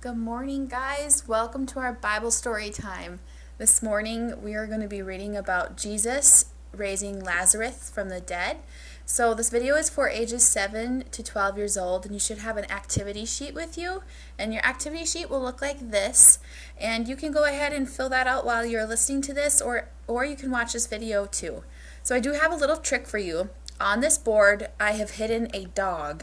Good morning, guys. Welcome to our Bible story time. This morning we are going to be reading about Jesus raising Lazarus from the dead. So this video is for ages 7 to 12 years old, and you should have an activity sheet with you. And your activity sheet will look like this. And you can go ahead and fill that out while you're listening to this, or you can watch this video too. So I do have a little trick for you. On this board, I have hidden a dog,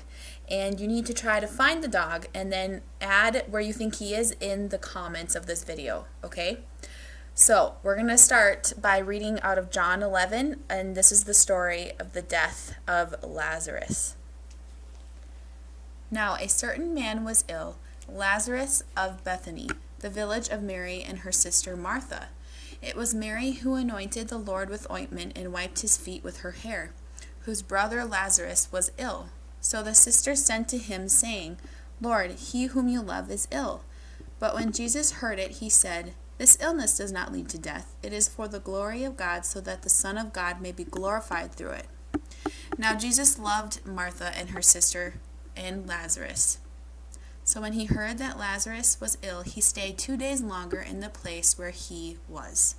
and you need to try to find the dog and then add where you think he is in the comments of this video, okay? So we're going to start by reading out of John 11, and this is the story of the death of Lazarus. Now a certain man was ill, Lazarus of Bethany, the village of Mary and her sister Martha. It was Mary who anointed the Lord with ointment and wiped his feet with her hair, whose brother Lazarus was ill. So the sisters sent to him, saying, Lord, he whom you love is ill. But when Jesus heard it, he said, This illness does not lead to death. It is for the glory of God, so that the Son of God may be glorified through it. Now Jesus loved Martha and her sister and Lazarus. So when he heard that Lazarus was ill, he stayed 2 days longer in the place where he was.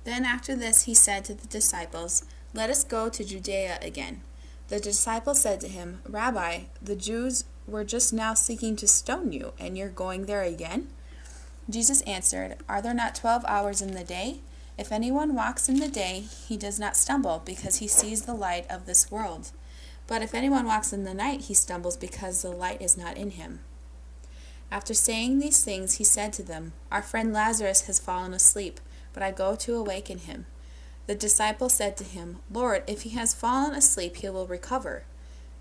Then after this he said to the disciples, Let us go to Judea again. The disciples said to him, Rabbi, the Jews were just now seeking to stone you, and you're going there again? Jesus answered, Are there not 12 hours in the day? If anyone walks in the day, he does not stumble, because he sees the light of this world. But if anyone walks in the night, he stumbles, because the light is not in him. After saying these things, he said to them, Our friend Lazarus has fallen asleep, but I go to awaken him. The disciples said to him, Lord, if he has fallen asleep, he will recover.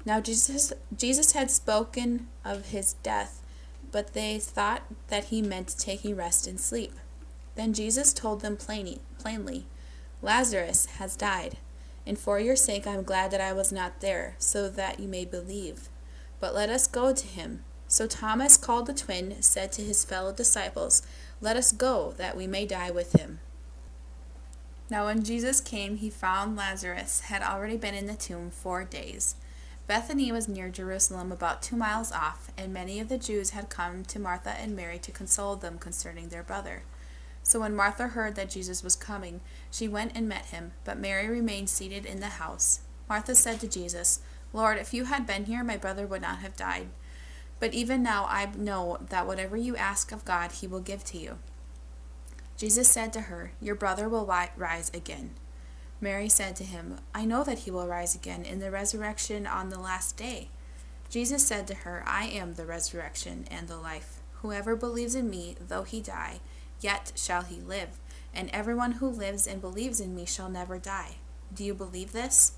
Now Jesus had spoken of his death, but they thought that he meant taking rest and sleep. Then Jesus told them plainly, Lazarus has died, and for your sake I am glad that I was not there, so that you may believe. But let us go to him. So Thomas, called the twin, said to his fellow disciples, Let us go, that we may die with him. Now when Jesus came, he found Lazarus had already been in the tomb 4 days. Bethany was near Jerusalem, about 2 miles off, and many of the Jews had come to Martha and Mary to console them concerning their brother. So when Martha heard that Jesus was coming, she went and met him, but Mary remained seated in the house. Martha said to Jesus, Lord, if you had been here, my brother would not have died. But even now I know that whatever you ask of God, he will give to you. Jesus said to her, Your brother will rise again. Mary said to him, I know that he will rise again in the resurrection on the last day. Jesus said to her, I am the resurrection and the life. Whoever believes in me, though he die, yet shall he live. And everyone who lives and believes in me shall never die. Do you believe this?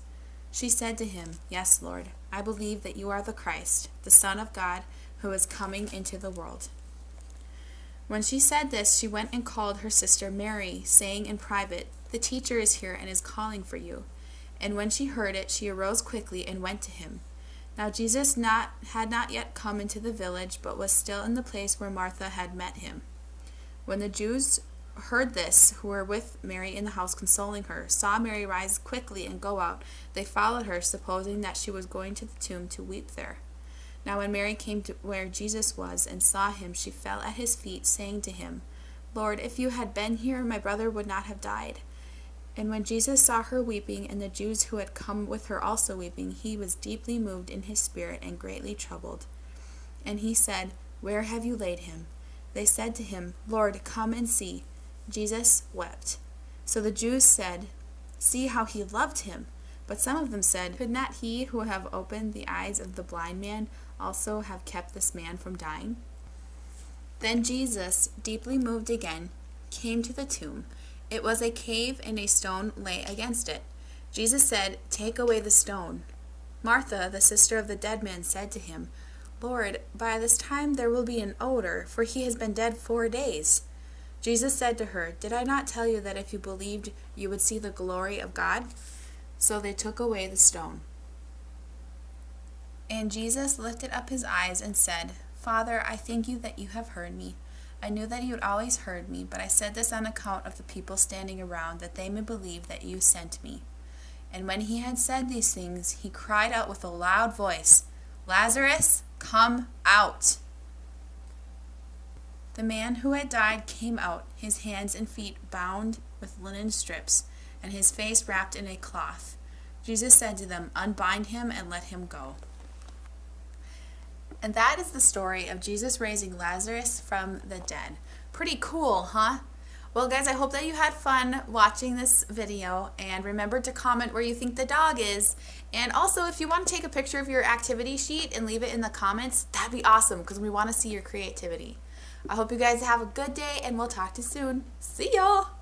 She said to him, Yes, Lord. I believe that you are the Christ, the Son of God, who is coming into the world. When she said this, she went and called her sister Mary, saying in private, The teacher is here and is calling for you. And when she heard it, she arose quickly and went to him. Now Jesus had not yet come into the village, but was still in the place where Martha had met him. When the Jews heard this, who were with Mary in the house consoling her, saw Mary rise quickly and go out, they followed her, supposing that she was going to the tomb to weep there. Now when Mary came to where Jesus was and saw him, she fell at his feet, saying to him, Lord, if you had been here, my brother would not have died. And when Jesus saw her weeping, and the Jews who had come with her also weeping, he was deeply moved in his spirit and greatly troubled. And he said, Where have you laid him? They said to him, Lord, come and see. Jesus wept. So the Jews said, See how he loved him. But some of them said, Could not he who have opened the eyes of the blind man also have kept this man from dying? Then Jesus, deeply moved again, came to the tomb. It was a cave, and a stone lay against it. Jesus said, Take away the stone. Martha, the sister of the dead man, said to him, Lord, by this time there will be an odor, for he has been dead 4 days. Jesus said to her, Did I not tell you that if you believed, you would see the glory of God? So they took away the stone. And Jesus lifted up his eyes and said, Father, I thank you that you have heard me. I knew that you had always heard me, but I said this on account of the people standing around, that they may believe that you sent me. And when he had said these things, he cried out with a loud voice, Lazarus, come out. The man who had died came out, his hands and feet bound with linen strips, and his face wrapped in a cloth. Jesus said to them, "Unbind him and let him go." And that is the story of Jesus raising Lazarus from the dead. Pretty cool, huh? Well, guys, I hope that you had fun watching this video, and remember to comment where you think the dog is. And also, if you want to take a picture of your activity sheet and leave it in the comments, that'd be awesome because we want to see your creativity. I hope you guys have a good day, and we'll talk to you soon. See y'all!